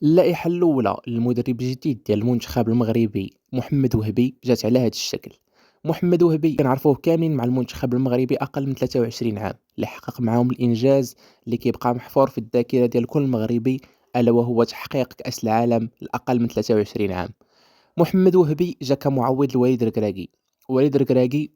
اللائحة الأولى للمدرب الجديد ديال المنتخب المغربي محمد وهبي جات على هذا الشكل. محمد وهبي كنعرفوه كاملين مع المنتخب المغربي أقل من 23 عام اللي حقق معاهم الإنجاز اللي كيبقى محفور في الذاكرة ديال كل مغربي، ألا وهو تحقيق كأس العالم الأقل من 23 عام. محمد وهبي جا كمعوض لوليد الركراكي. وليد الركراكي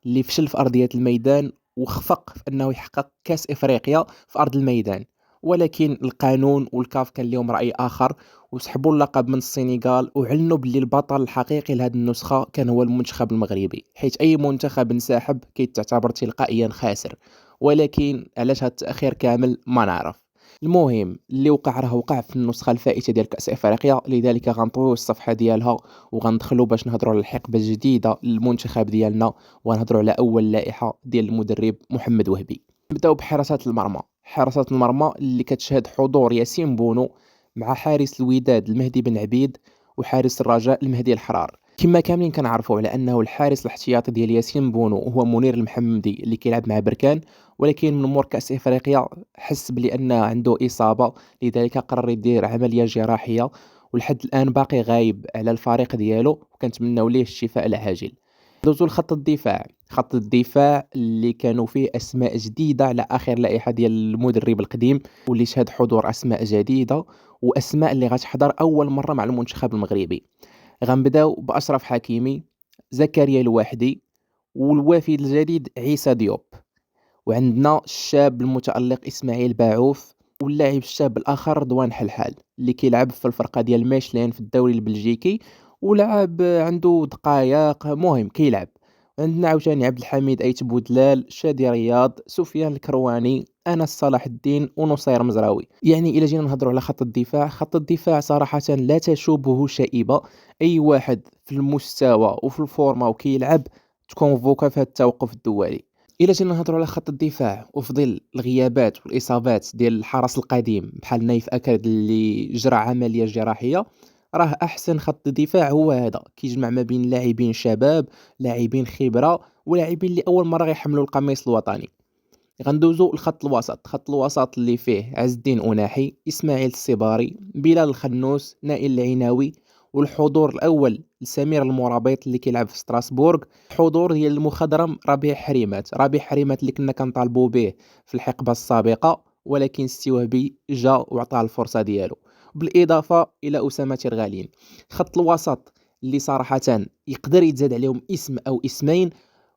اللي فشل في أرضية الميدان وخفق في أنه يحقق كأس إفريقيا في أرض الميدان، ولكن القانون والكاف كان لهم رأي آخر وسحبوا اللقب من السنغال وعلنوا باللي البطل الحقيقي لهذه النسخة كان هو المنتخب المغربي، حيث أي منتخب انسحب كيتعتبر تلقائيا خاسر. ولكن علاش هذا التأخير كامل ما نعرف. المهم اللي وقع راه وقع في النسخة الفائتة ديال كأس إفريقيا، لذلك غنطويو الصفحة ديالها وغندخلوا باش نهضروا على الحقبة الجديدة للمنتخب ديالنا، ونهضروا على أول لائحة ديال المدرب محمد وهبي. نبداو بحراسات المرمى. حراسات المرمى اللي كتشهد حضور ياسين بونو مع حارس الوداد المهدي بن عبيد وحارس الرجاء المهدي الحرار. كما كاملين كنعرفوا على انه الحارس الاحتياطي ديال ياسين بونو هو منير المحمدي اللي كيلعب مع بركان، ولكن من مور كاس افريقيا حس بلي ان عنده اصابه، لذلك قرر يدير عمليه جراحيه ولحد الان باقي غايب على الفريق ديالو، وكنتمنوا ليه الشفاء العاجل. دوزو لخط الدفاع. خط الدفاع اللي كانوا فيه اسماء جديده على اخر لائحه ديال المدرب القديم، واللي شهد حضور اسماء جديده واسماء اللي غتحضر اول مره مع المنتخب المغربي. غنبداو باشرف حكيمي، زكريا الواحدي، والوافد الجديد عيسى ديوب. وعندنا الشاب المتألق إسماعيل باعوف، واللاعب الشاب الآخر رضوان حلحال اللي كيلعب في الفرقة ديال ميشلين في الدوري البلجيكي، ولعب عنده دقائق، مهم كيلعب. عندنا عاوتاني عبد الحميد أيت بودلال، شادي رياض، سفيان الكرواني، أنس صلاح الدين، ونصير مزراوي. يعني إلا جينا نهضروا على خط الدفاع، خط الدفاع صراحة لا تشوبه شائبة. أي واحد في المستوى وفي الفورمة وكيلعب تكونفوكا في هذا التوقف الدولي. إلا جينا نهضروا على خط الدفاع وفي ظل الغيابات والإصابات ديال الحرس القديم بحال نايف أكرد اللي جرى عملية جراحية، راه أحسن خط دفاع هو هذا، كيجمع ما بين لاعبين شباب، لاعبين خبرة، ولاعبين اللي أول مرة غيحملوا القميص الوطني. غندوزو لخط الوسط. خط الوسط اللي فيه عز الدين أناحي، إسماعيل الصباري، بلال الخنوس، نائل العناوي، والحضور الأول لسمير المرابط اللي كيلعب في ستراسبورغ. الحضور ديال المخضرم ربيع حريمات. ربيع حريمات اللي كنا كنطالبوا به في الحقبة السابقة، ولكن السي وهبي جا وعطاه الفرصة ديالو، بالإضافة إلى أسامة ترغالين. خط الوسط اللي صراحة يقدر يتزاد عليهم اسم أو اسمين،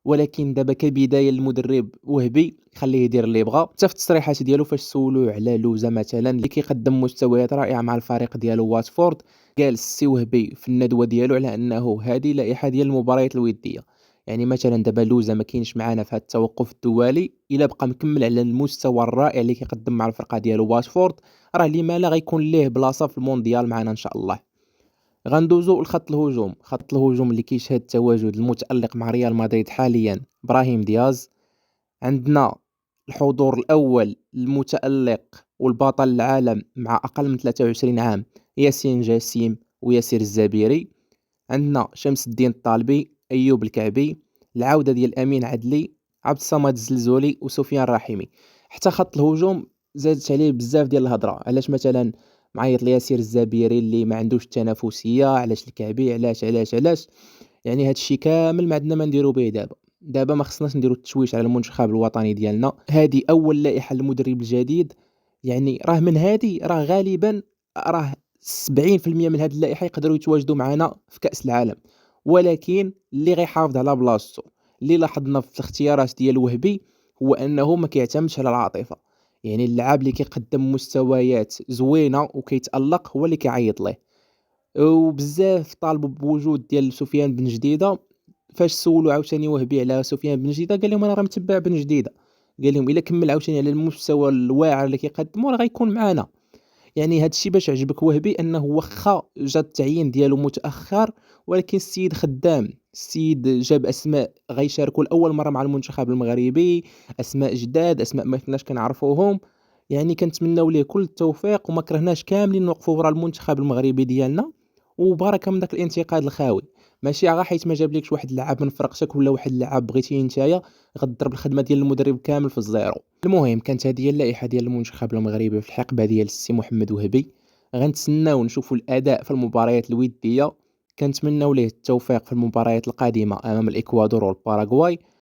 ولكن دابا كبداية المدرب وهبي خليه يدير اللي بغا. حتى في التصريحات ديالو فاش سولوه على لوزة مثلا اللي كيقدم مستويات رائعة مع الفريق ديالو واتفورد، قال السي وهبي في الندوة ديالو على انه هذه لائحة ديال المباريات الودية. يعني مثلا دابا لوزة ما كاينش معانا في هذا التوقف الدولي، الا بقى مكمل على المستوى الرائع اللي كيقدم مع الفرقة ديالو واتفورد، راه لما لا غيكون ليه بلاصة في المونديال معنا ان شاء الله. غندوزو لخط الهجوم. خط الهجوم اللي كيشهد تواجد المتألق مع ريال مدريد حاليا ابراهيم دياز. عندنا الحضور الأول المتألق والبطل العالم مع أقل من 23 عام ياسين جاسيم وياسر الزبيري. عندنا شمس الدين الطالبي، أيوب الكعبي، العودة ديال أمين عدلي، عبد الصمد الزلزولي، وسفيان الرحيمي. حتى خط الهجوم زادت عليه بزاف ديال الهضره، علاش مثلا معيط لياسير الزبيري اللي ما عندوش التنافسيه، علاش الكعبي، علاش. يعني هاد الشيء كامل ما عندنا ما نديرو به دابا. دابا ما خصناش نديرو التشويش على المنتخب الوطني ديالنا. هذه اول لائحه للمدرب الجديد. يعني راه من هذه راه غالبا راه 70% من هذه اللائحه يقدروا يتواجدوا معنا في كأس العالم، ولكن اللي غيحافظ على بلاصتو اللي لاحظنا في الاختيارات ديال وهبي هو انه ما كيعتمدش على العاطفه. يعني اللاعب اللي كيقدم مستويات زوينه وكيتألق هو اللي كيعيط ليه. وبزاف طالبوا بوجود ديال سفيان بن جديده. فاش سولوا عاوتاني وهبي على سفيان بن جديده قال لهم انا راه متبع بن جديده. قال لهم الا كمل عاوتاني على المستوى الواعر اللي كيقدموا راه غيكون معانا. يعني هاد الشيء باش عجبك وهبي انه واخا جا التعيين ديالو متاخر، ولكن السيد خدام. السيد جاب اسماء غيشاركوا لاول مره مع المنتخب المغربي، اسماء جداد، اسماء ما كناش كنعرفوهم. يعني كنتمناو ليه كل التوفيق وما كرهناش كاملين نوقفوا ورا المنتخب المغربي ديالنا. وبركه من داك الانتقاد الخاوي، ماشي غير حيت ما جابلكش واحد اللاعب من فرقتك ولا واحد اللاعب بغيتيه نتايا غضرب الخدمه ديال المدرب كامل في الزيرو. المهم كانت هذه هي اللائحه ديال المنتخب المغربي في الحقبه ديال السي محمد وهبي. غنتسناو نشوفوا الأداء في المباريات الودية، كنتمناو ليه التوفيق في المباريات القادمة أمام الإكوادور والباراغواي،